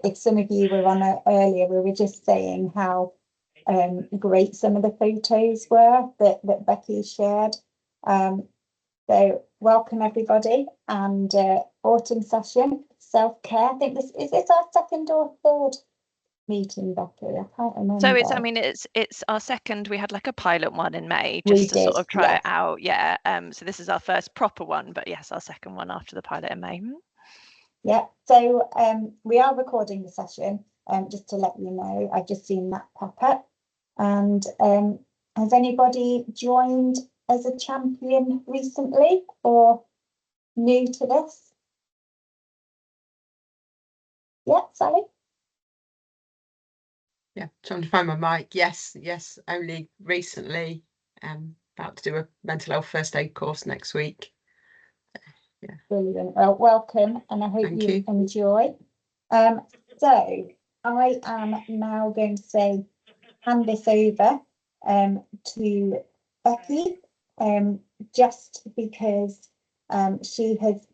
if some of you were on earlier, we were just saying how great some of the photos were that Becky shared. So welcome everybody, and autumn session, self-care. I think this is our second or third meeting, Becky? I can't remember. So it's our second. We had like a pilot one in May just to sort of try it out. Yeah. So this is our first proper one, but yes, our second one after the pilot in May. Yeah. So we are recording the session. Just to let you know, I've just seen that pop up. And has anybody joined as a champion recently or new to this? Yeah, Sally? Yeah, trying to find my mic. Yes, only recently. About to do a mental health first aid course next week. Yeah. Brilliant. Well, welcome, and I hope you enjoy. So I am now going to hand this over to Becky, just because she has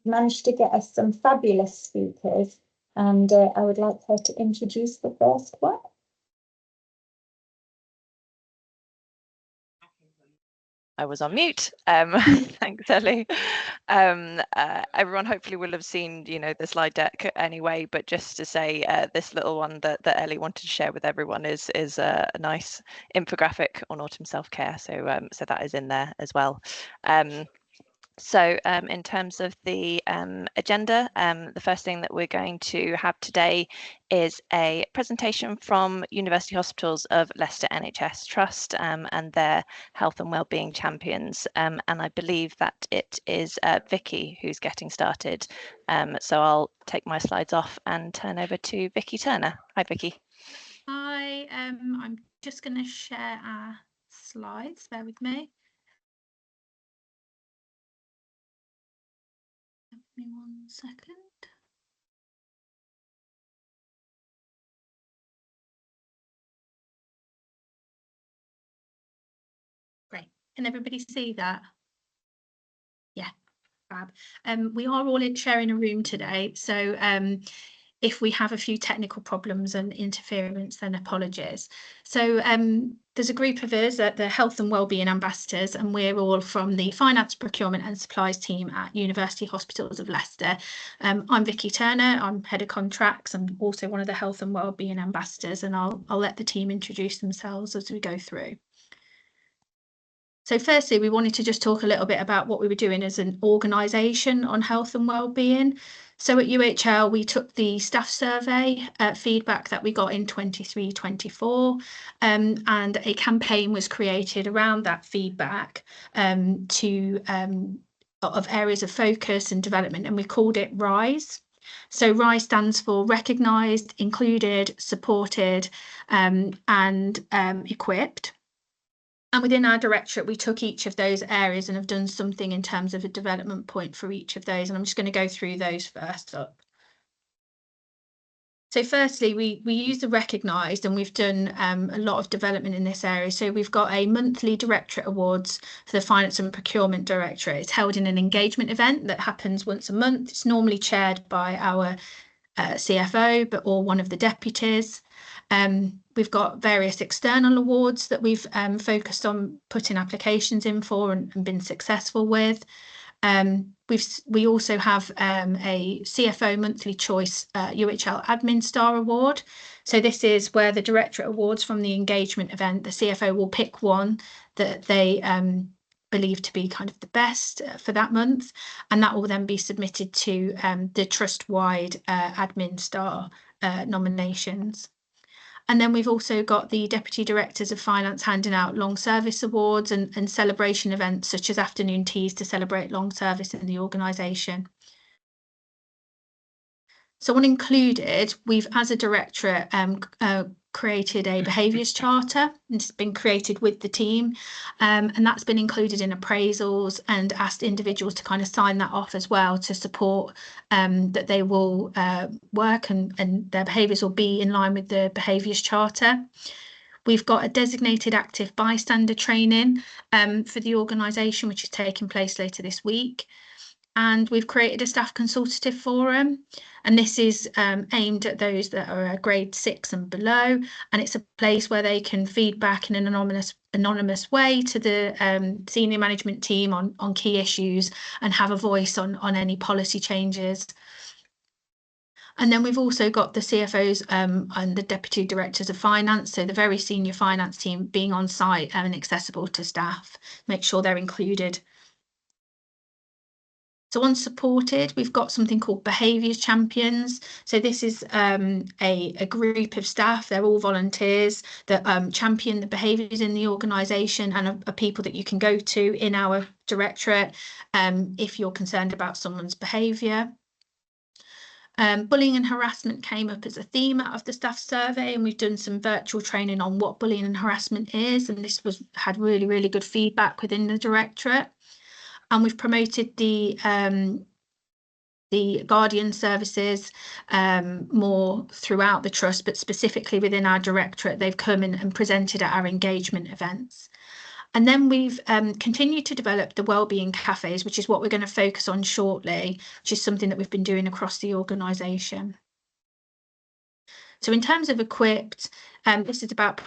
managed to get us some fabulous speakers, and I would like her to introduce the first one. I was on mute. Thanks, Ellie. Everyone hopefully will have seen, the slide deck anyway, but just to say this little one that Ellie wanted to share with everyone is a nice infographic on autumn self-care. So that is in there as well. So in terms of the agenda, the first thing that we're going to have today is a presentation from University Hospitals of Leicester NHS Trust and their health and wellbeing champions. And I believe that it is Vicky who's getting started. So I'll take my slides off and turn over to Vicky Turner. Hi, Vicky. Hi, I'm just going to share our slides. Bear with me. Give me 1 second. Great. Can everybody see that? Yeah, fab. We are all sharing a room today, so if we have a few technical problems and interference, then apologies. So there's a group of us at the Health and Wellbeing Ambassadors, and we're all from the Finance, Procurement and Supplies team at University Hospitals of Leicester. I'm Vicky Turner, I'm Head of Contracts. I'm also one of the Health and Wellbeing Ambassadors, and I'll let the team introduce themselves as we go through. So firstly, we wanted to just talk a little bit about what we were doing as an organisation on health and wellbeing. So at UHL, we took the staff survey feedback that we got in 23-24, and a campaign was created around that feedback of areas of focus and development, and we called it RISE. So RISE stands for Recognised, Included, Supported and Equipped. And within our directorate, we took each of those areas and have done something in terms of a development point for each of those. And I'm just going to go through those first up. So firstly, we use the recognised, and we've done a lot of development in this area. So we've got a monthly directorate awards for the Finance and Procurement Directorate. It's held in an engagement event that happens once a month. It's normally chaired by our CFO, or one of the deputies. We've got various external awards that we've focused on putting applications in for and been successful with. We also have a CFO Monthly Choice UHL Admin Star Award. So this is where the directorate awards from the engagement event, the CFO will pick one that they believe to be kind of the best for that month, and that will then be submitted to the trust-wide Admin Star nominations. And then we've also got the Deputy Directors of Finance handing out long service awards and celebration events such as afternoon teas to celebrate long service in the organisation. So on included, we've, as a directorate, created a behaviours charter. It's been created with the team, and that's been included in appraisals, and asked individuals to kind of sign that off as well to support that they will work and their behaviours will be in line with the behaviours charter. We've got a designated active bystander training for the organisation, which is taking place later this week. And we've created a staff consultative forum, and this is aimed at those that are grade 6 and below, and it's a place where they can feedback in an anonymous way to the senior management team on key issues and have a voice on any policy changes. And then we've also got the CFOs and the deputy directors of finance, so the very senior finance team being on site and accessible to staff, make sure they're included. So once supported, we've got something called Behaviours Champions. So this is a group of staff, they're all volunteers that champion the behaviours in the organisation and are people that you can go to in our directorate if you're concerned about someone's behaviour. Bullying and harassment came up as a theme out of the staff survey, and we've done some virtual training on what bullying and harassment is, and this had really, really good feedback within the directorate. And we've promoted the guardian services more throughout the trust, but specifically within our directorate, they've come in and presented at our engagement events. And then we've continued to develop the wellbeing cafes, which is what we're going to focus on shortly, which is something that we've been doing across the organisation. So in terms of equipped, this is about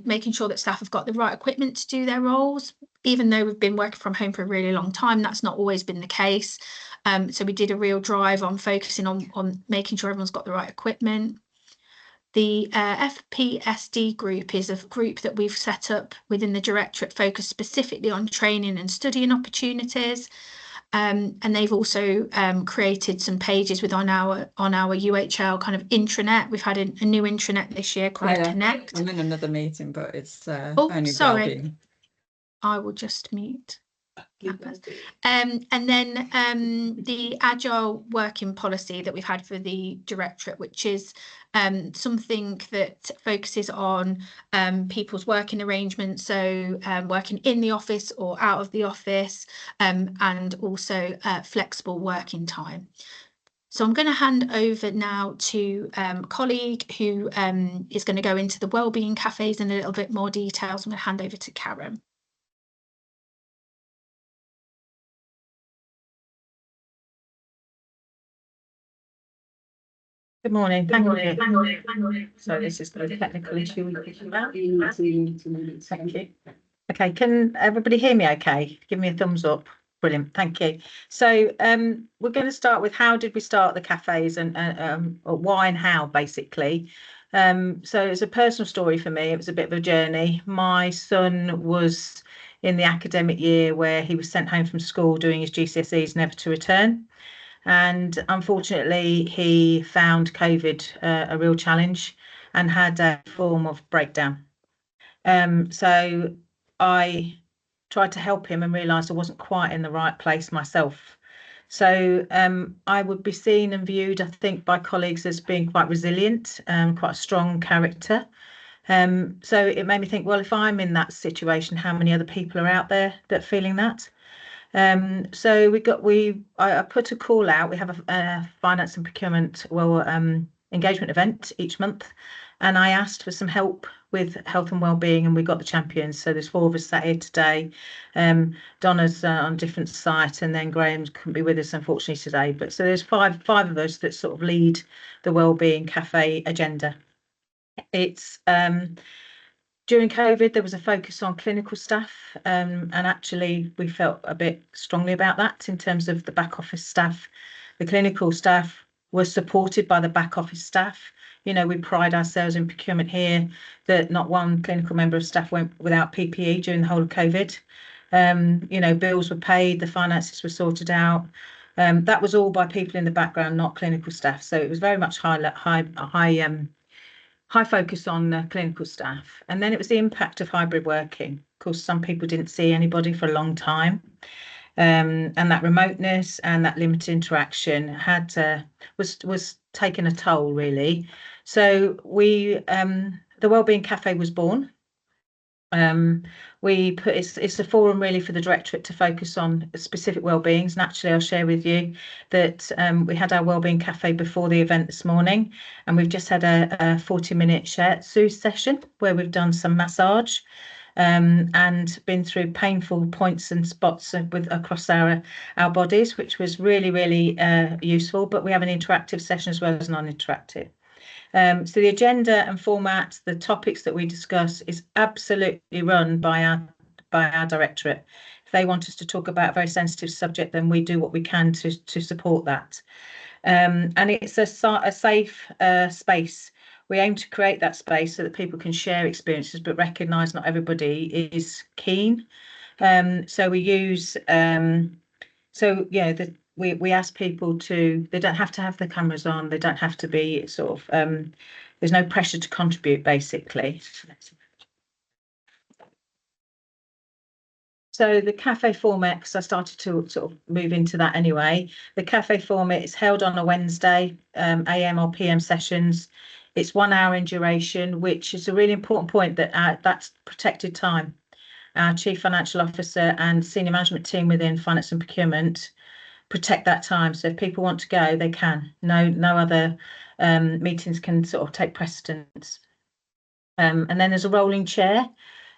making sure that staff have got the right equipment to do their roles. Even though we've been working from home for a really long time, that's not always been the case. So we did a real drive on focusing on making sure everyone's got the right equipment. The FPSD group is a group that we've set up within the directorate focused specifically on training and studying opportunities. And they've also created some pages on our UHL kind of intranet. We've had a new intranet this year called Connect. I'm in another meeting, but it's only sorry. Wellbeing. I will just mute. And then the agile working policy that we've had for the directorate, which is something that focuses on people's working arrangements, so working in the office or out of the office, and also flexible working time. So I'm going to hand over now to a colleague who is going to go into the wellbeing cafes in a little bit more detail. So I'm going to hand over to Karen. Good morning. Thank you. So this is the technical issue we're talking about. Thank you. Okay, can everybody hear me okay? Give me a thumbs up. Brilliant, thank you. So we're going to start with how did we start the cafes and why and how, basically. So it's a personal story for me. It was a bit of a journey. My son was in the academic year where he was sent home from school doing his GCSEs, never to return. And unfortunately, he found COVID a real challenge and had a form of breakdown. So I tried to help him and realised I wasn't quite in the right place myself. So I would be seen and viewed, I think, by colleagues as being quite resilient, quite a strong character. So it made me think, well, if I'm in that situation, how many other people are out there that are feeling that? So I put a call out. We have a finance and procurement engagement event each month, and I asked for some help with health and wellbeing, and we got the champions. So there's 4 of us sat here today. Donna's on a different site, and then Graham couldn't be with us unfortunately today. But so there's five of us that sort of lead the wellbeing cafe agenda. It's during COVID, there was a focus on clinical staff, and actually we felt a bit strongly about that in terms of the back office staff. The clinical staff were supported by the back office staff. You know, we pride ourselves in procurement here that not one clinical member of staff went without PPE during the whole of COVID. You know, bills were paid, the finances were sorted out. That was all by people in the background, not clinical staff. So it was very much high focus on clinical staff. And then it was the impact of hybrid working. Of course, some people didn't see anybody for a long time. And that remoteness and that limited interaction was taking a toll, really. So the Wellbeing Cafe was born. It's a forum really for the directorate to focus on specific wellbeings, and actually I'll share with you that we had our wellbeing cafe before the event this morning, and we've just had a 40-minute shiatsu session where we've done some massage, and been through painful points and spots across our bodies, which was really useful. But we have an interactive session as well as non-interactive. So the agenda and format, the topics that we discuss, is absolutely run by our directorate. If they want us to talk about a very sensitive subject, then we do what we can to support that. And it's a safe space. We aim to create that space so that people can share experiences, but recognise not everybody is keen. So we use we ask people they don't have to have their cameras on, they don't have to be there's no pressure to contribute, basically. So the cafe format, because I started to sort of move into that anyway. The cafe format is held on a Wednesday, AM or PM sessions. It's 1 hour in duration, which is a really important point, that that's protected time. Our Chief Financial Officer and senior management team within finance and procurement protect that time. So if people want to go, they can. No other meetings can sort of take precedence. And then there's a rolling chair.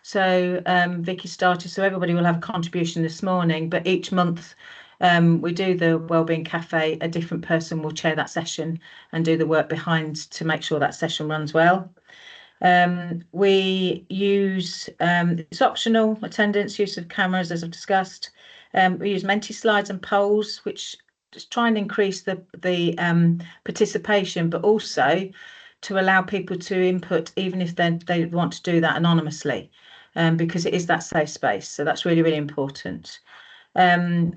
So Vicky started, so everybody will have a contribution this morning, but each month we do the Wellbeing Cafe, a different person will chair that session and do the work behind to make sure that session runs well. We use, it's optional attendance, use of cameras, as I've discussed. We use Menti slides and polls, which just try and increase the participation, but also to allow people to input, even if they want to do that anonymously, because it is that safe space. So that's really important.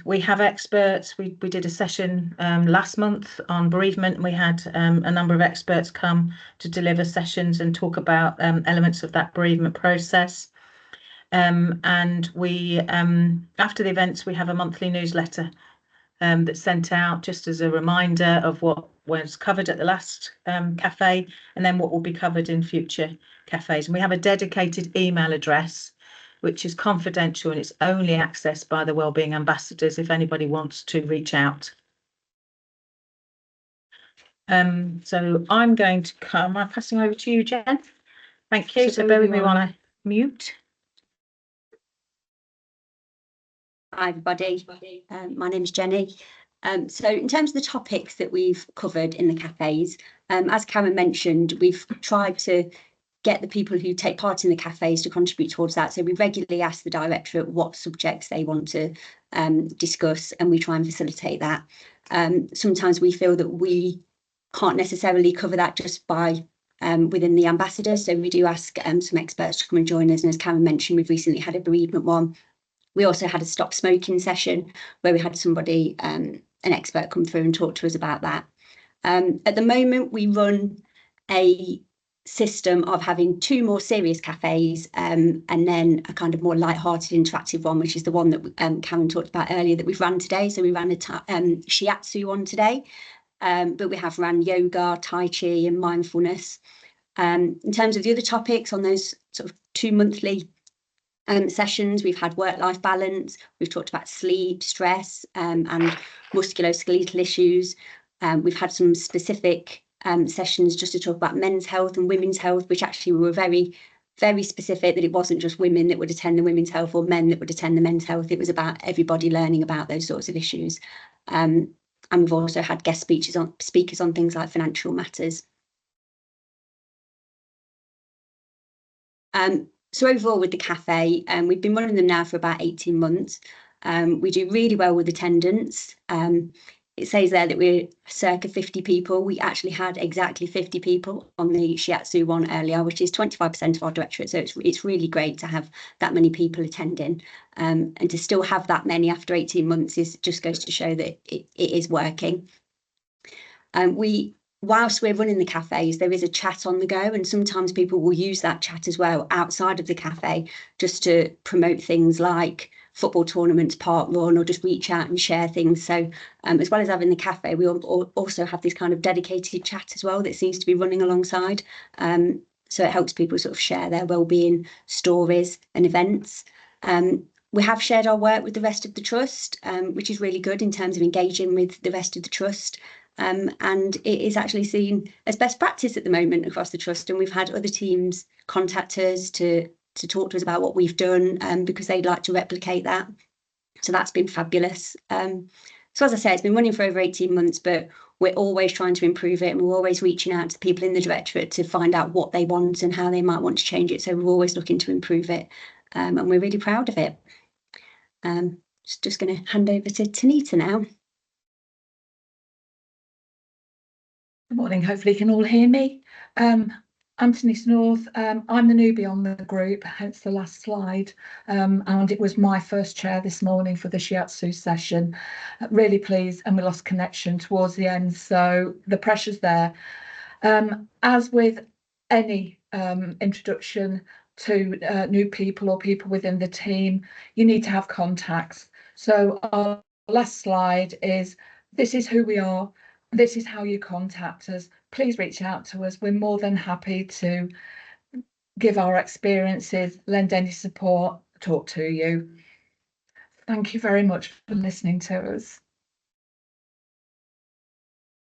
We have experts. We did a session last month on bereavement. We had a number of experts come to deliver sessions and talk about elements of that bereavement process. And we, after the events, we have a monthly newsletter that's sent out just as a reminder of what was covered at the last cafe, and then what will be covered in future cafes. And we have a dedicated email address, which is confidential, and it's only accessed by the Wellbeing ambassadors if anybody wants to reach out. So I'm going to come, I'm passing over to you, Jen. Thank you. So bear with me while I mute. Hi everybody, my name is Jenny. So in terms of the topics that we've covered in the cafes, as Karen mentioned, we've tried to get the people who take part in the cafes to contribute towards that. So we regularly ask the directorate what subjects they want to discuss, and we try and facilitate that. Sometimes we feel that we can't necessarily cover that just by within the ambassadors, so we do ask some experts to come and join us, and as Karen mentioned, we've recently had a bereavement one. We also had a stop smoking session where we had somebody, an expert, come through and talk to us about that. At the moment, we run a system of having 2 more serious cafes and then a kind of more light-hearted interactive one, which is the one that Karen talked about earlier that we've run today. So we ran a shiatsu one today, but we have ran yoga, tai chi and mindfulness. In terms of the other topics on those sort of 2 monthly sessions, we've had work-life balance, we've talked about sleep, stress and musculoskeletal issues. We've had some specific sessions just to talk about men's health and women's health, which actually we were very specific that it wasn't just women that would attend the women's health or men that would attend the men's health. It was about everybody learning about those sorts of issues. And we've also had guest speakers on things like financial matters. So overall with the cafe, we've been running them now for about 18 months. We do really well with attendance. It says there that we're circa 50 people. We actually had exactly 50 people on the shiatsu one earlier, which is 25% of our directorate. So it's really great to have that many people attending. And to still have that many after 18 months just goes to show that it is working. Whilst we're running the cafes, there is a chat on the go, and sometimes people will use that chat as well outside of the cafe just to promote things like football tournaments, park run, or just reach out and share things. So as well as having the cafe, we also have this kind of dedicated chat as well that seems to be running alongside. So it helps people sort of share their wellbeing stories and events. We have shared our work with the rest of the trust, which is really good in terms of engaging with the rest of the trust. And it is actually seen as best practice at the moment across the trust, and we've had other teams contact us to talk to us about what we've done, because they'd like to replicate that. So that's been fabulous. So as I said, it's been running for over 18 months, but we're always trying to improve it, and we're always reaching out to people in the directorate to find out what they want and how they might want to change it. So we're always looking to improve it, and we're really proud of it. Just going to hand over to Tanita now. Good morning, hopefully you can all hear me. I'm Tanita North. I'm the newbie on the group, hence the last slide, and it was my first chair this morning for the shiatsu session. Really pleased, and we lost connection towards the end, so the pressure's there. As with any introduction to new people or people within the team, you need to have contacts. So our last slide is, this is who we are, this is how you contact us. Please reach out to us. We're more than happy to give our experiences, lend any support, talk to you. Thank you very much for listening to us.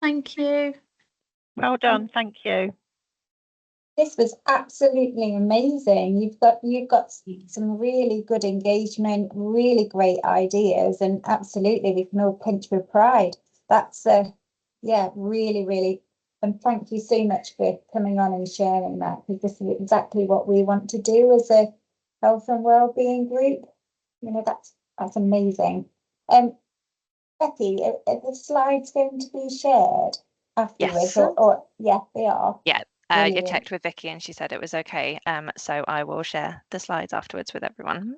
Thank you. Well done, thank you. This was absolutely amazing. You've got some really good engagement, really great ideas, and absolutely we can all pinch with pride. That's yeah, really, really. And thank you so much for coming on and sharing that, because this is exactly what we want to do as a health and wellbeing group. You know, that's amazing. Becky, are the slides going to be shared afterwards? Yes. Or yeah, they are. Yeah, you Brilliant. checked with Vicky and she said it was okay. So I will share the slides afterwards with everyone.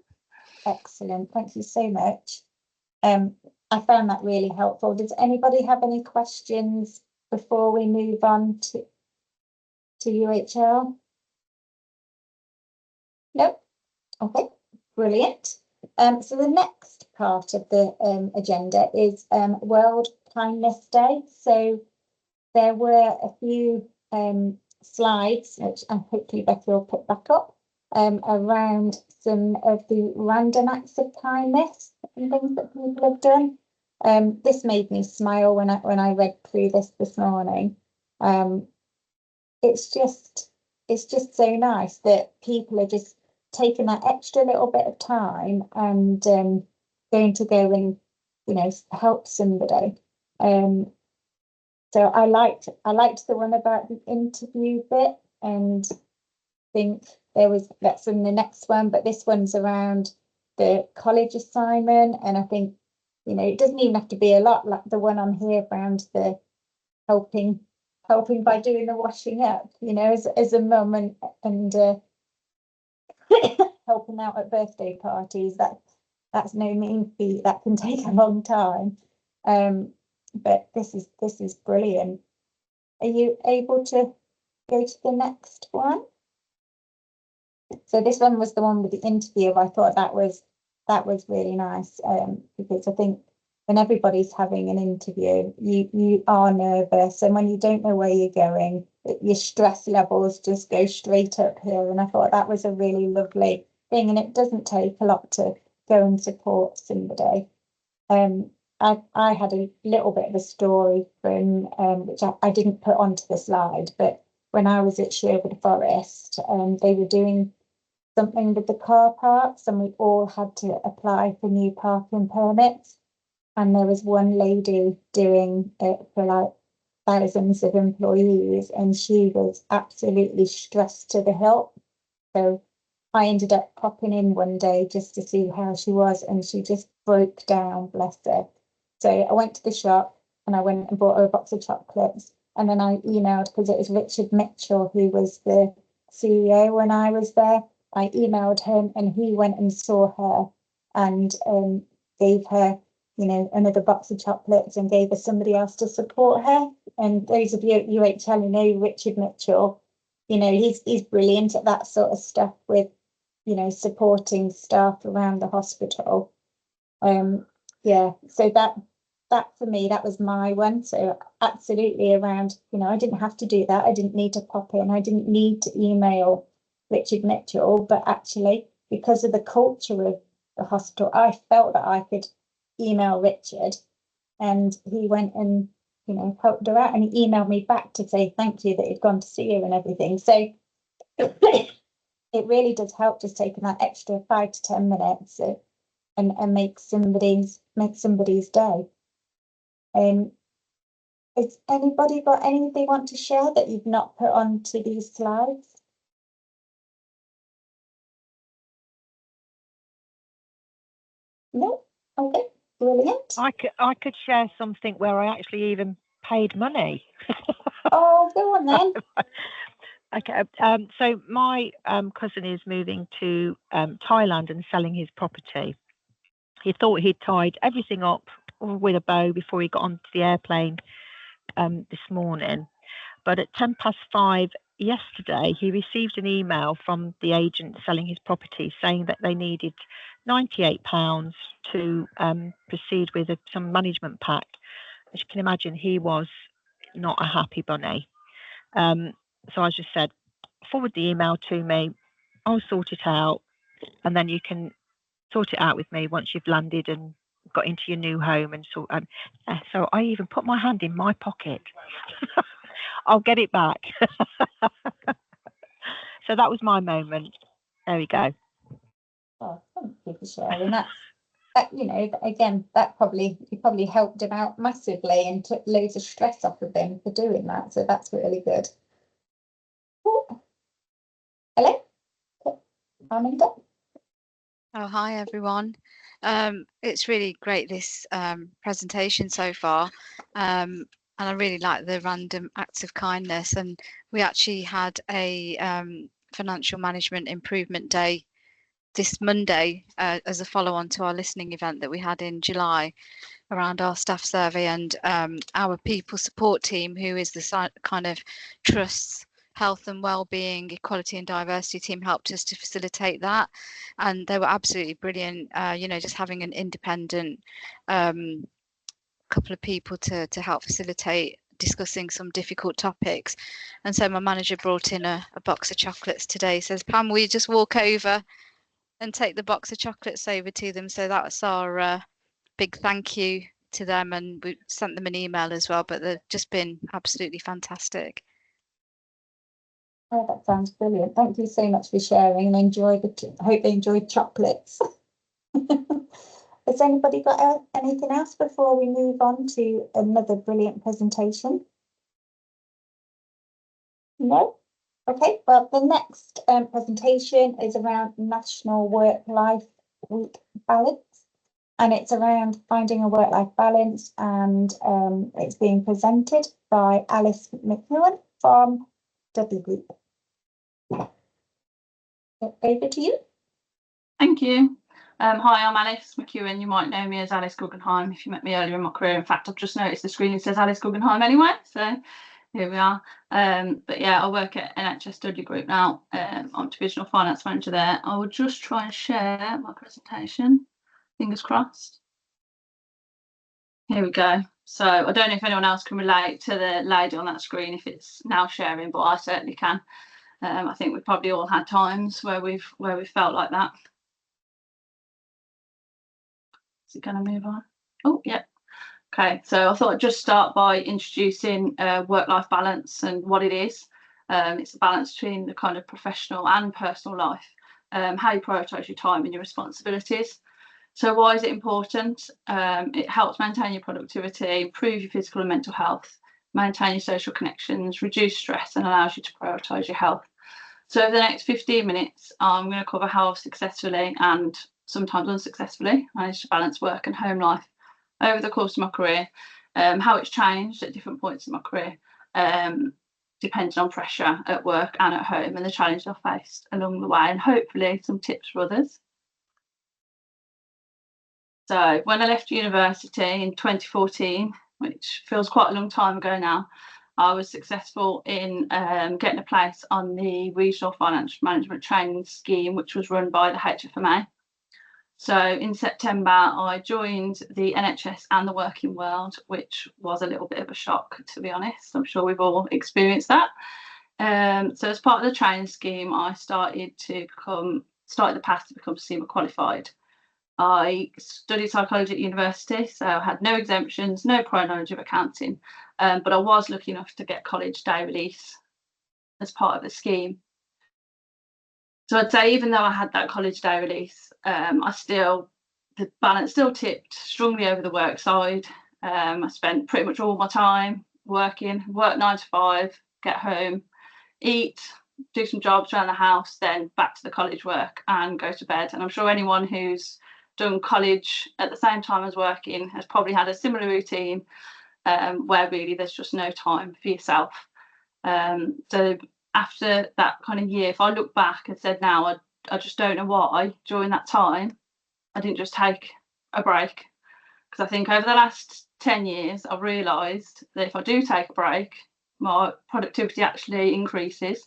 Excellent, thank you so much. I found that really helpful. Does anybody have any questions before we move on to UHL? Nope. Okay, brilliant. So the next part of the agenda is World Kindness Day. So there were a few slides, which hopefully Becky will put back up, around some of the random acts of kindness and things that people have done. This made me smile when I read through this morning. It's just so nice that people are just taking that extra little bit of time and going to go and, you know, help somebody. So I liked the one about the interview bit, and think that's in the next one, but this one's around the college assignment, and I think, you know, it doesn't even have to be a lot, like the one on here around the helping by doing the washing up, you know, as a mum and helping out at birthday parties. That's no mean feat. That can take a long time, but this is brilliant. Are you able to go to the next one? So this one was the one with the interview. I thought that was really nice, because I think when everybody's having an interview, you are nervous, and when you don't know where you're going, your stress levels just go straight up here. And I thought that was a really lovely thing, and it doesn't take a lot to go and support somebody. I had a little bit of a story from which I didn't put onto the slide, but when I was at Sherwood Forest, they were doing something with the car parks, and we all had to apply for new parking permits. And there was one lady doing it for like thousands of employees, and she was absolutely stressed to the hilt. So I ended up popping in one day just to see how she was, and she just broke down, bless her. So I went to the shop and I went and bought her a box of chocolates, and then I emailed, because it was Richard Mitchell who was the CEO when I was there. I emailed him, and he went and saw her and gave her, you know, another box of chocolates, and gave her somebody else to support her. And those of you at UHL who know Richard Mitchell, you know, he's brilliant at that sort of stuff with, you know, supporting staff around the hospital. Yeah, so that for me, that was my one. So absolutely around, you know, I didn't have to do that. I didn't need to pop in. I didn't need to email Richard Mitchell, but actually, because of the culture of the hospital, I felt that I could email Richard, and he went and, you know, helped her out, and he emailed me back to say thank you that he'd gone to see her and everything. So it really does help just taking that extra 5 to 10 minutes and make somebody's day. Has anybody got anything they want to share that you've not put onto these slides? No? Okay, brilliant. I could share something where I actually even paid money. Oh, go on then. Okay, so my cousin is moving to Thailand and selling his property. He thought he'd tied everything up with a bow before he got onto the airplane this morning. But at 5:10 yesterday, he received an email from the agent selling his property saying that they needed £98 to proceed with some management pack. As you can imagine, he was not a happy bunny. So I just said, forward the email to me, I'll sort it out, and then you can sort it out with me once you've landed and got into your new home. And so I even put my hand in my pocket. I'll get it back. So that was my moment. There we go. Oh, thank you for sharing that. You know, again, that probably helped him out massively and took loads of stress off of him for doing that. So that's really good. Ooh. Hello, Amanda. Oh, hi everyone. It's really great, this presentation so far. And I really like the random acts of kindness. And we actually had a financial management improvement day this Monday as a follow-on to our listening event that we had in July around our staff survey, and our people support team, who is the kind of Trust's health and wellbeing, equality and diversity team, helped us to facilitate that, and they were absolutely brilliant. You know, just having an independent couple of people to help facilitate discussing some difficult topics. And so my manager brought in a box of chocolates today. Says, Pam, will you just walk over and take the box of chocolates over to them? So that's our big thank you to them, and we sent them an email as well, but they've just been absolutely fantastic. Oh, that sounds brilliant. Thank you so much for sharing, and I hope they enjoyed chocolates. Has anybody got anything else before we move on to another brilliant presentation? No? Okay, well, the next presentation is around National Work-Life Week Balance, and it's around finding a work-life balance, and it's being presented by Alice McEwen from W Group. Over to you. Thank you. Hi, I'm Alice McEwen. You might know me as Alice Guggenheim if you met me earlier in my career. In fact, I've just noticed the screen says Alice Guggenheim anyway, so here we are. But yeah, I work at NHS W Group now. I'm Divisional Finance Manager there. I will just try and share my presentation. Fingers crossed. Here we go. So I don't know if anyone else can relate to the lady on that screen if it's now sharing, but I certainly can. I think we've probably all had times where we've felt like that. Is it going to move on? Oh, yeah. Okay, so I thought I'd just start by introducing work-life balance and what it is. It's a balance between the kind of professional and personal life, how you prioritise your time and your responsibilities. So why is it important? It helps maintain your productivity, improve your physical and mental health, maintain your social connections, reduce stress, and allows you to prioritise your health. So over the next 15 minutes, I'm going to cover how I've successfully and sometimes unsuccessfully managed to balance work and home life over the course of my career, how it's changed at different points in my career, depending on pressure at work and at home, and the challenges I faced along the way, and hopefully some tips for others. So when I left university in 2014, which feels quite a long time ago now, I was successful in getting a place on the Regional Financial Management Training Scheme, which was run by the HFMA. So in September, I joined the NHS and the working world, which was a little bit of a shock, to be honest. I'm sure we've all experienced that. So as part of the training scheme, I started the path to become CIMA qualified. I studied psychology at university, so I had no exemptions, no prior knowledge of accounting, but I was lucky enough to get college day release as part of the scheme. So I'd say even though I had that college day release, the balance still tipped strongly over the work side. I spent pretty much all my time work 9 to 5, get home, eat, do some jobs around the house, then back to the college work and go to bed. And I'm sure anyone who's done college at the same time as working has probably had a similar routine, where really there's just no time for yourself. So after that kind of year, if I look back and said now, I just don't know why during that time I didn't just take a break. Because I think over the last 10 years, I've realised that if I do take a break, my productivity actually increases,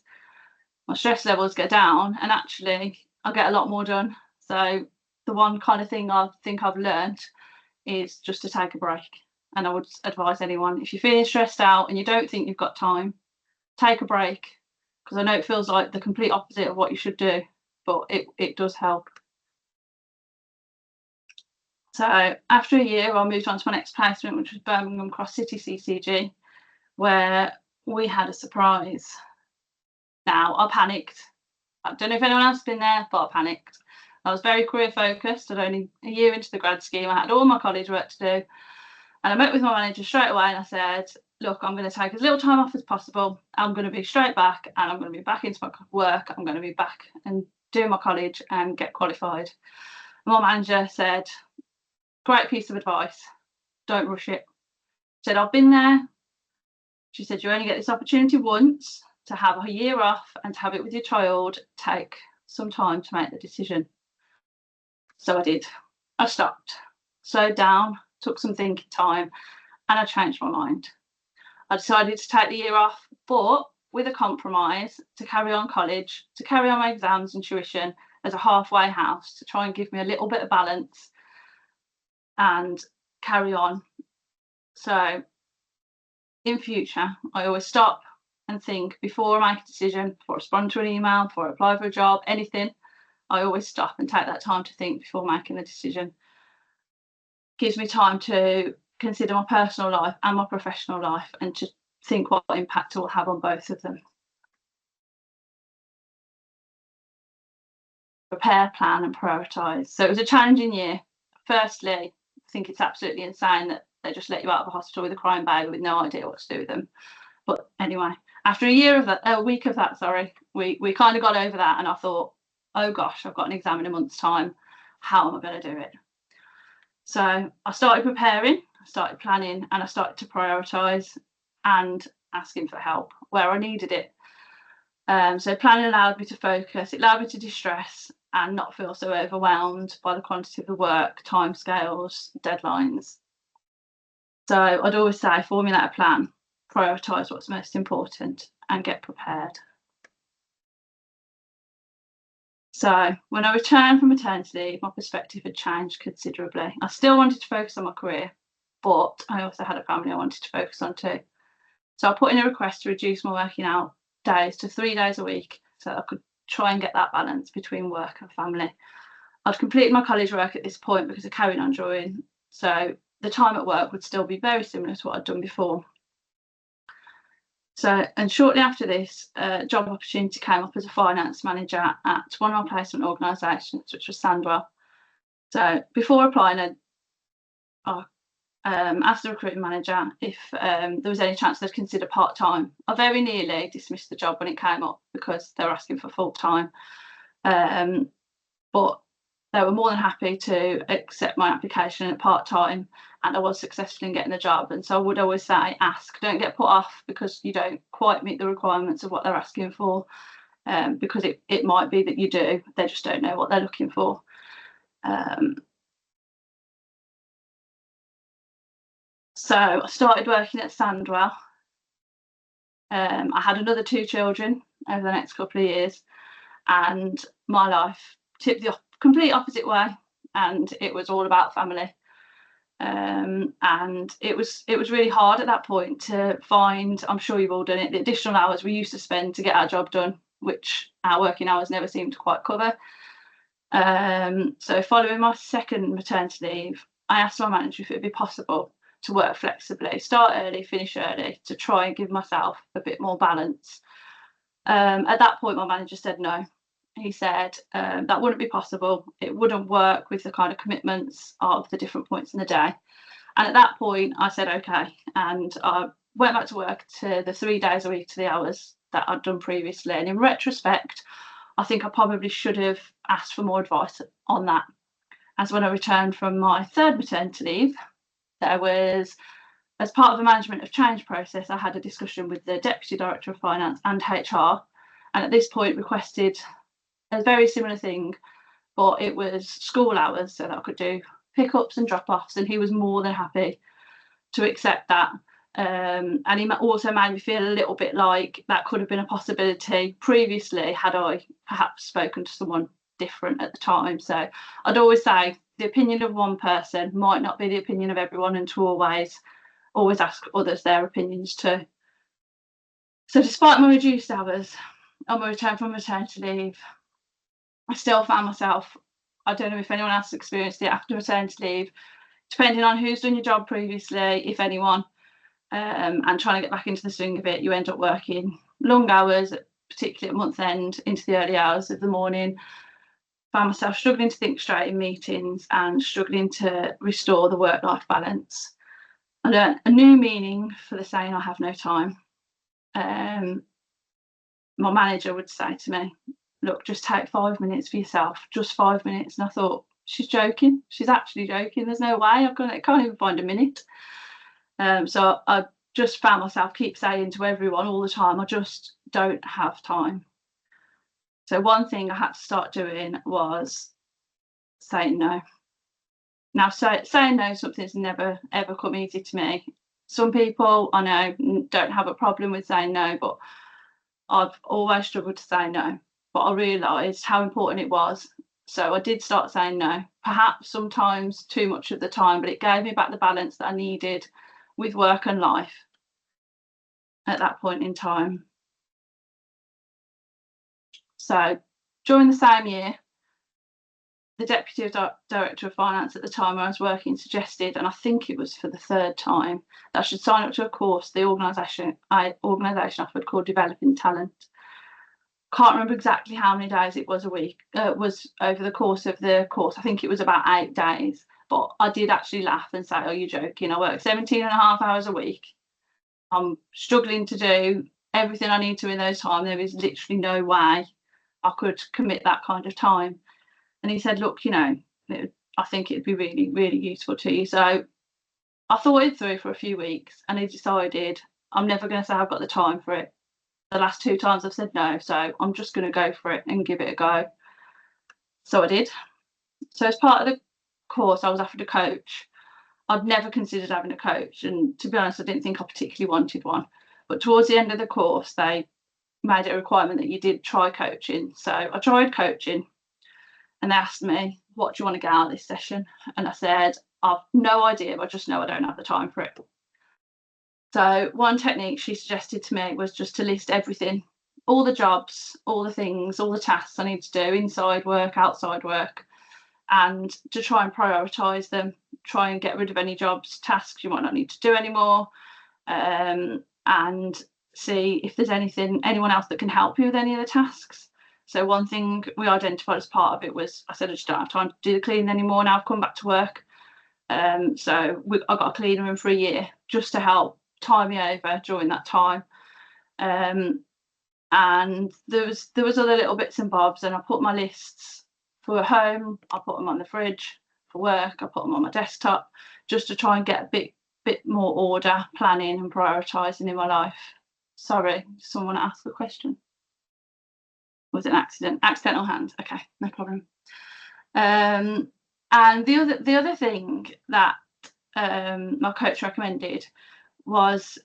my stress levels go down, and actually I get a lot more done. So the one kind of thing I think I've learned is just to take a break. And I would advise anyone, if you're feeling stressed out and you don't think you've got time, take a break, because I know it feels like the complete opposite of what you should do, but it does help. So after a year, I moved on to my next placement, which was Birmingham Cross City CCG, where we had a surprise. Now, I panicked. I don't know if anyone else has been there, but I panicked. I was very career focused. I'd only a year into the grad scheme. I had all my college work to do. And I met with my manager straight away and I said, look, I'm going to take as little time off as possible. I'm going to be straight back and I'm going to be back into my work. I'm going to be back and do my college and get qualified. And my manager said, great piece of advice. Don't rush it. Said, I've been there. She said, you only get this opportunity once to have a year off and to have it with your child. Take some time to make the decision. So I did. I stopped, slowed down, took some thinking time, and I changed my mind. I decided to take the year off, but with a compromise to carry on college, to carry on my exams and tuition as a halfway house, to try and give me a little bit of balance and carry on. So in future, I always stop and think before I make a decision, before I respond to an email, before I apply for a job, anything. I always stop and take that time to think before making the decision. Gives me time to consider my personal life and my professional life and to think what impact it will have on both of them. Prepare, plan and prioritise. So it was a challenging year. Firstly, I think it's absolutely insane that they just let you out of the hospital with a crying baby with no idea what to do with them. But anyway, after a week of that, we kind of got over that and I thought, oh gosh, I've got an exam in a month's time. How am I going to do it? So I started preparing, I started planning, and I started to prioritise and asking for help where I needed it. So planning allowed me to focus, it allowed me to de-stress and not feel so overwhelmed by the quantity of the work, timescales, deadlines. So I'd always say, formulate a plan, prioritise what's most important and get prepared. So when I returned from maternity leave, my perspective had changed considerably. I still wanted to focus on my career, but I also had a family I wanted to focus on too. So I put in a request to reduce my working out days to 3 days a week so I could try and get that balance between work and family. I'd completed my college work at this point because I carried on drawing. So the time at work would still be very similar to what I'd done before. So, and shortly after this, a job opportunity came up as a finance manager at one of my placement organisations, which was Sandwell. So before applying, I asked the recruiting manager if there was any chance they'd consider part-time. I very nearly dismissed the job when it came up because they were asking for full-time. But they were more than happy to accept my application at part-time, and I was successful in getting the job. And so I would always say, ask, don't get put off because you don't quite meet the requirements of what they're asking for, because it might be that you do, they just don't know what they're looking for. So I started working at Sandwell. I had another 2 children over the next couple of years, and my life tipped the complete opposite way, and it was all about family. And it was really hard at that point to find, I'm sure you've all done it, the additional hours we used to spend to get our job done, which our working hours never seemed to quite cover. So following my second maternity leave, I asked my manager if it would be possible to work flexibly, start early, finish early, to try and give myself a bit more balance. At that point, my manager said no. he said that wouldn't be possible. It wouldn't work with the kind of commitments of the different points in the day. And at that point, I said, okay. And I went back to work to the 3 days a week to the hours that I'd done previously. And in retrospect, I think I probably should have asked for more advice on that. As when I returned from my 3rd maternity leave, there was, as part of the management of change process, I had a discussion with the Deputy Director of Finance and HR. And at this point requested a very similar thing, but it was school hours so that I could do pickups and drop-offs, and he was more than happy to accept that. And he also made me feel a little bit like that could have been a possibility previously had I perhaps spoken to someone different at the time. So I'd always say the opinion of one person might not be the opinion of everyone, and to always ask others their opinions too. So despite my reduced hours on my return from maternity leave, I still found myself, I don't know if anyone else experienced it after maternity leave, depending on who's done your job previously, if anyone, and trying to get back into the swing of it, you end up working long hours, particularly at month end, into the early hours of the morning. Found myself struggling to think straight in meetings and struggling to restore the work-life balance. I learned a new meaning for the saying, I have no time. My manager would say to me, look, just take 5 minutes for yourself, just 5 minutes. And I thought, she's joking. She's actually joking. There's no way. I can't even find a minute. So I just found myself keep saying to everyone all the time, I just don't have time. So one thing I had to start doing was saying no. Now, saying no, something's never, ever come easy to me. Some people I know don't have a problem with saying no, but I've always struggled to say no. But I realised how important it was. So I did start saying no, perhaps sometimes too much of the time, but it gave me back the balance that I needed with work and life at that point in time. So during the same year, the Deputy Director of Finance at the time where I was working suggested, and I think it was for the 3rd time, that I should sign up to a course the organisation offered called Developing Talent. Can't remember exactly how many days it was a week. Was over the course of the course. I think it was about 8 days. But I did actually laugh and say, "Are you joking? I work 17.5 hours a week. I'm struggling to do everything I need to in those times. There is literally no way I could commit that kind of time." And he said, "Look, you know, I think it'd be really, really useful to you." So I thought it through for a few weeks, and I decided I'm never going to say I've got the time for it. The last 2 times I've said no, so I'm just going to go for it and give it a go. So I did. So as part of the course, I was offered a coach. I'd never considered having a coach, and to be honest, I didn't think I particularly wanted one. But towards the end of the course, they made it a requirement that you did try coaching. So I tried coaching, and they asked me, "What do you want to get out of this session?" And I said, "I've no idea, but I just know I don't have the time for it." So one technique she suggested to me was just to list everything, all the jobs, all the things, all the tasks I need to do, inside work, outside work, and to try and prioritise them, try and get rid of any jobs, tasks you might not need to do anymore, and see if there's anyone else that can help you with any of the tasks. So one thing we identified as part of it was, I said, I just don't have time to do the cleaning anymore now I've come back to work. So I got a cleaner in for a year just to help tie me over during that time. And there was other little bits and bobs, and I put my lists for home, I put them on the fridge, for work I put them on my desktop, just to try and get a bit more order, planning and prioritising in my life. Sorry, someone asked a question. Was it an accidental hand? Okay, no problem. And the other thing that my coach recommended was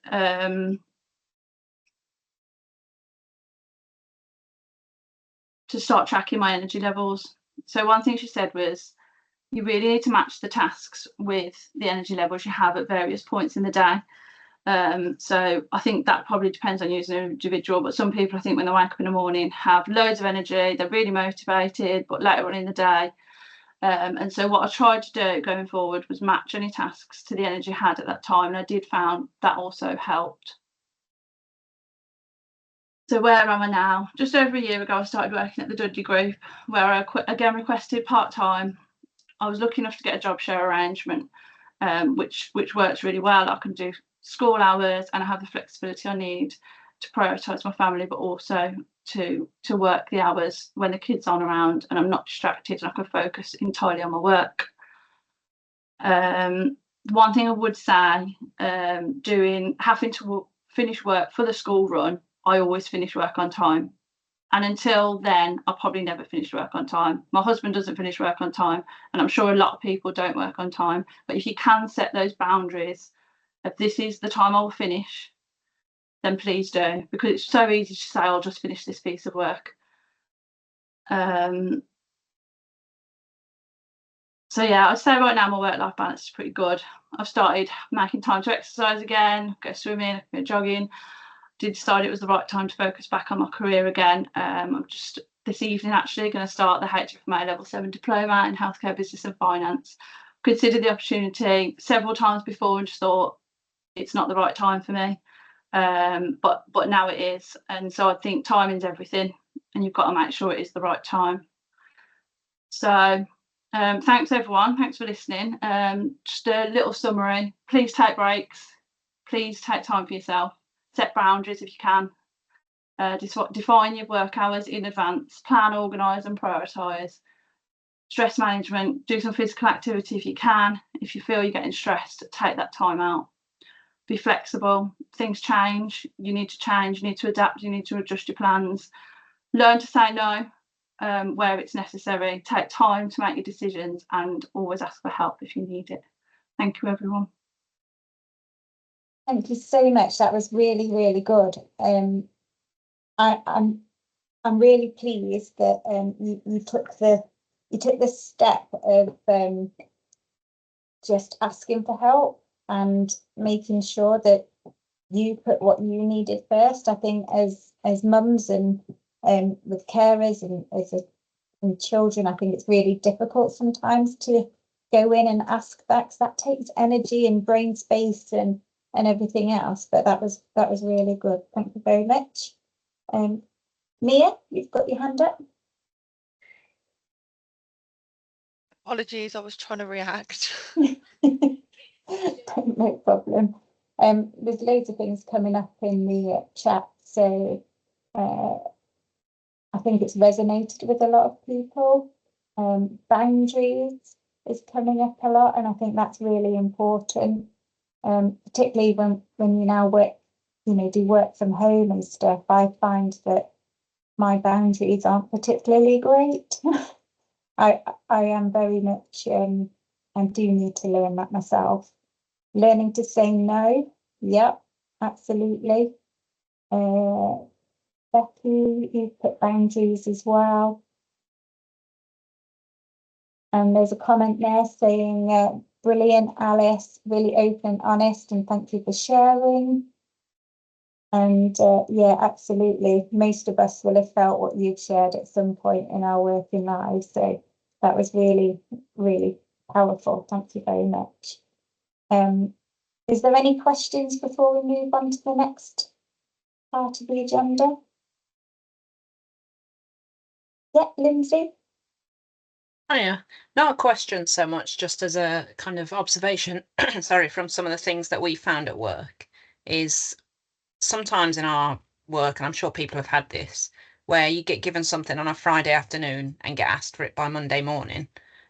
to start tracking my energy levels. So one thing she said was, you really need to match the tasks with the energy levels you have at various points in the day. So I think that probably depends on you as an individual, but some people, I think, when they wake up in the morning, have loads of energy, they're really motivated, but later on in the day. And so what I tried to do going forward was match any tasks to the energy I had at that time, and I did found that also helped. So where am I now? Just over a year ago, I started working at the Dudley Group, where I again requested part-time. I was lucky enough to get a job share arrangement, which works really well. I can do school hours and I have the flexibility I need to prioritise my family, but also to work the hours when the kids aren't around and I'm not distracted and I can focus entirely on my work. One thing I would say, having to finish work for the school run, I always finish work on time. And until then, I'll probably never finish work on time. My husband doesn't finish work on time, and I'm sure a lot of people don't work on time. But if you can set those boundaries, if this is the time I'll finish, then please do, because it's so easy to say, I'll just finish this piece of work. So yeah, I'd say right now my work-life balance is pretty good. I've started making time to exercise again, go swimming, go jogging. Did decide it was the right time to focus back on my career again. I'm just this evening actually going to start the HFMA Level 7 Diploma in Healthcare Business and Finance. Considered the opportunity several times before and just thought it's not the right time for me. But now it is. And so I think timing's everything and you've got to make sure it is the right time. So thanks everyone, thanks for listening. Just a little summary, please take breaks, please take time for yourself, set boundaries if you can, define your work hours in advance, plan, organise and prioritise. Stress management, do some physical activity if you can. If you feel you're getting stressed, take that time out. Be flexible, things change, you need to change, you need to adapt, you need to adjust your plans. Learn to say no where it's necessary. Take time to make your decisions and always ask for help if you need it. Thank you, everyone. Thank you so much. That was really, really good. I'm really pleased that you took the step of just asking for help and making sure that you put what you needed first. I think as mums and with carers and children, I think it's really difficult sometimes to go in and ask that, because that takes energy and brain space and everything else. But that was really good. Thank you very much. Mia, you've got your hand up. Apologies, I was trying to react. No problem. There's loads of things coming up in the chat, so I think it's resonated with a lot of people. Boundaries is coming up a lot, and I think that's really important, particularly when you now work, do work from home and stuff. I find that my boundaries aren't particularly great. I am very much, I do need to learn that myself. Learning to say no, yep, absolutely. Becky, you've put boundaries as well. And there's a comment there saying, brilliant, Alice, really open and honest, and thank you for sharing. And yeah, absolutely. Most of us will have felt what you've shared at some point in our working lives. So that was really, really powerful. Thank you very much. Is there any questions before we move on to the next part of the agenda? Yeah, Lindsay? Hiya. Not a question so much, just as a kind of observation, sorry, from some of the things that we found at work, is sometimes in our work, and I'm sure people have had this, where you get given something on a Friday afternoon and get asked for it by Monday morning.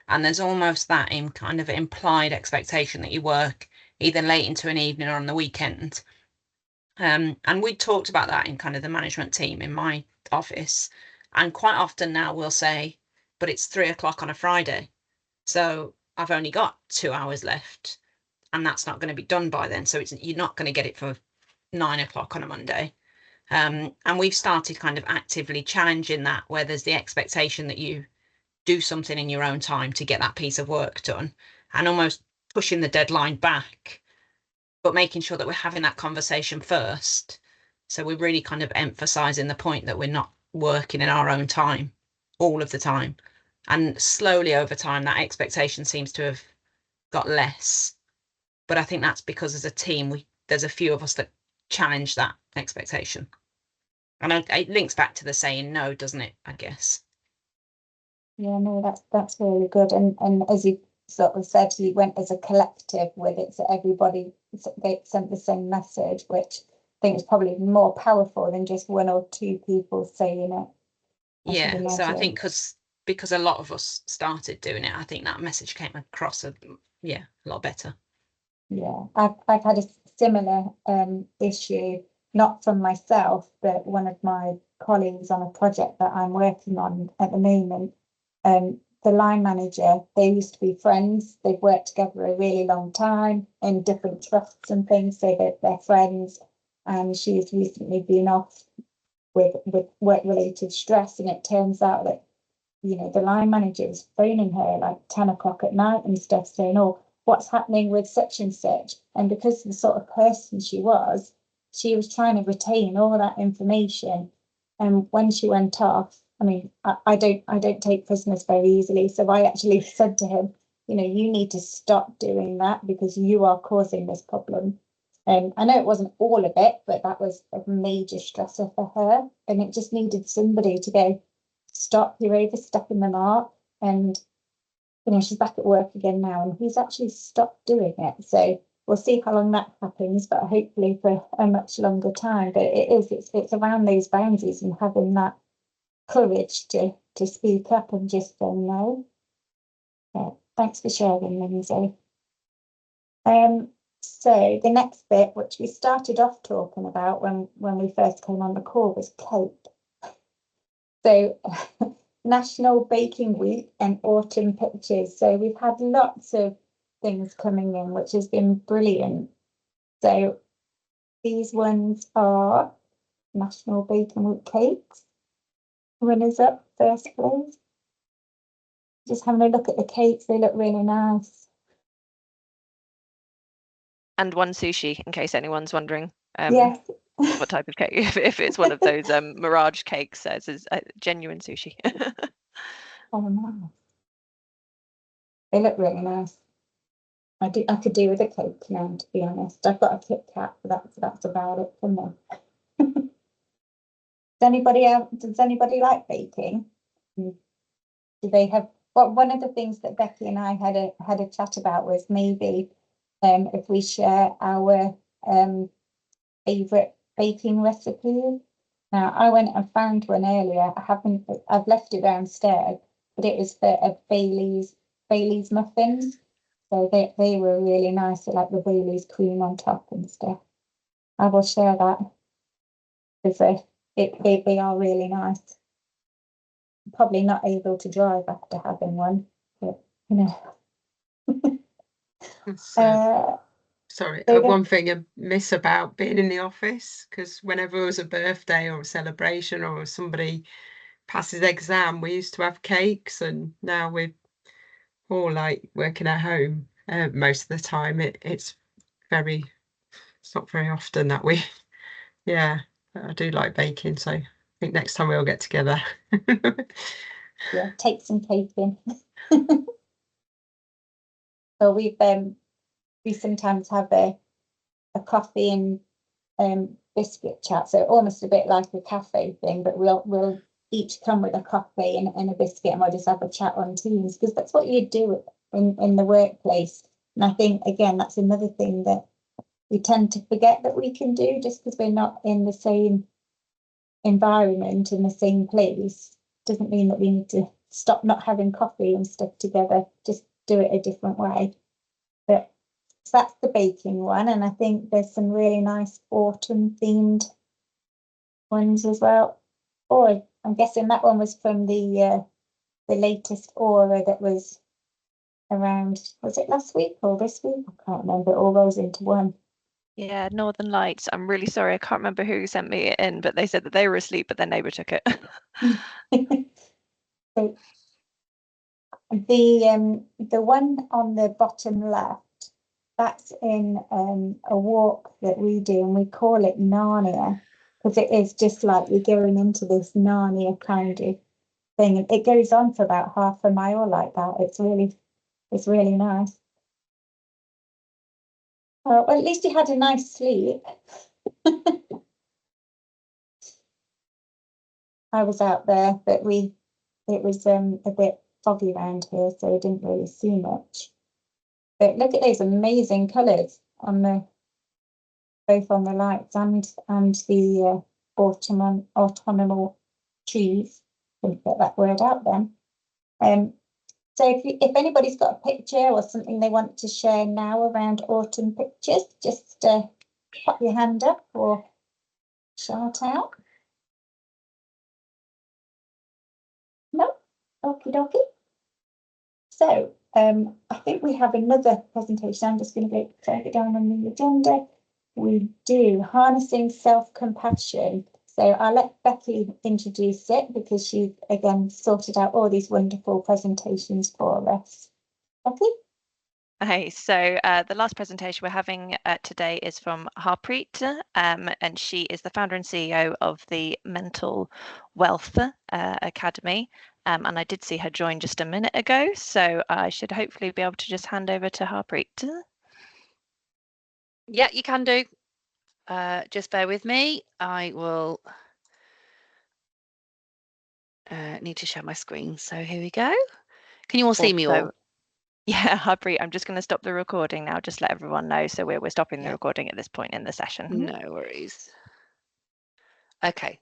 And there's almost that kind of implied expectation that you work either late into an evening or on the weekend. And we talked about that in kind of the management team in my office. And quite often now we'll say, but it's 3 o'clock on a Friday. So I've only got 2 hours left and that's not going to be done by then. So you're not going to get it for 9 o'clock on a Monday. And we've started kind of actively challenging that, where there's the expectation that you do something in your own time to get that piece of work done, and almost pushing the deadline back, but making sure that we're having that conversation first. So we're really kind of emphasizing the point that we're not working in our own time all of the time. And slowly over time, that expectation seems to have got less. But I think that's because as a team, there's a few of us that challenge that expectation. And it links back to the saying no, doesn't it? I guess. Yeah, no, that's really good. And as you sort of said, you went as a collective with it, so everybody they sent the same message, which I think is probably more powerful than just one or two people saying it. Yeah, so I think because a lot of us started doing it, I think that message came across a lot better. Yeah, I've had a similar issue, not from myself, but one of my colleagues on a project that I'm working on at the moment. The line manager, they used to be friends. They've worked together a really long time in different trusts and things, so that they're friends. And she's recently been off with work-related stress, and it turns out that, you know, the line manager was phoning her like 10 o'clock at night and stuff, saying, oh, what's happening with such and such? And because of the sort of person she was trying to retain all that information. And when she went off, I mean, I don't take prisoners very easily. So I actually said to him, you know, you need to stop doing that because you are causing this problem. I know it wasn't all of it, but that was a major stressor for her. And it just needed somebody to go, stop, you're overstepping the mark. And, you know, she's back at work again now, and he's actually stopped doing it. So we'll see how long that happens, but hopefully for a much longer time. But it's around those boundaries and having that courage to speak up and just say no. Yeah, thanks for sharing, Lindsay. So the next bit, which we started off talking about when we first came on the call, was cake. So National Baking Week and autumn pictures. So we've had lots of things coming in, which has been brilliant. So these ones are National Baking Week cakes. Runners up first, please. Just having a look at the cakes, they look really nice. And one sushi, in case anyone's wondering. Yes. What type of cake? If it's one of those mirage cakes, says is genuine sushi. Oh no. They look really nice. I could do with a cake now, to be honest. I've got a Kit Kat, but that's about it for me. Does anybody like baking? Do they have one of the things that Becky and I had a chat about was maybe if we share our favorite baking recipes. Now I went and found one earlier. I've left it downstairs, but it was for a Bailey's muffins. So they were really nice, like the Bailey's cream on top and stuff. I will share that because they are really nice. Probably not able to drive after having one, but you know. Sorry, So one thing I miss about being in the office, because whenever it was a birthday or a celebration or somebody passes exam, we used to have cakes, and now we're all like working at home most of the time. It's not very often that we, yeah, I do like baking, so I think next time we'll get together. yeah, take some cake in. So we sometimes have a coffee and biscuit chat, so almost a bit like a cafe thing, but we'll each come with a coffee and a biscuit, and we'll just have a chat on Teams, because that's what you do in the workplace. And I think again that's another thing that we tend to forget that we can do, just because we're not in the same environment, in the same place, doesn't mean that we need to stop not having coffee and stuff together, just do it a different way. But so that's the baking one, and I think there's some really nice autumn themed ones as well. Or I'm guessing that one was from the latest aura that was around, was it last week or this week? I can't remember, it all rolls into one. Yeah, Northern Lights. I'm really sorry, I can't remember who sent me it in, but they said that they were asleep, but their neighbour took it. So the one on the bottom left, that's in a walk that we do, and we call it Narnia, because it is just like you're going into this Narnia kind of thing, and it goes on for about half a mile like that. It's really nice. Well, at least you had a nice sleep. I was out there, but it was a bit foggy around here, so I didn't really see much. But look at those amazing colours on both on the lights and the autumnal trees. Couldn't get that word out then. So if anybody's got a picture or something they want to share now around autumn pictures, just pop your hand up or shout out. No? Okie dokie. So I think we have another presentation. I'm just going to go further down on the agenda. We do harnessing self-compassion. So I'll let Becky introduce it because she's again sorted out all these wonderful presentations for us. Becky? Okay, so the last presentation we're having today is from Harpreet, and she is the founder and CEO of the Mental Wealth Academy. And I did see her join just a minute ago, so I should hopefully be able to just hand over to Harpreet. Yeah, you can do. Just bear with me. I will need to share my screen. So here we go. Can you all see me all? Yeah, Harpreet, I'm just going to stop the recording now. Just let everyone know. So we're stopping the recording at this point in the session. No worries. Okay,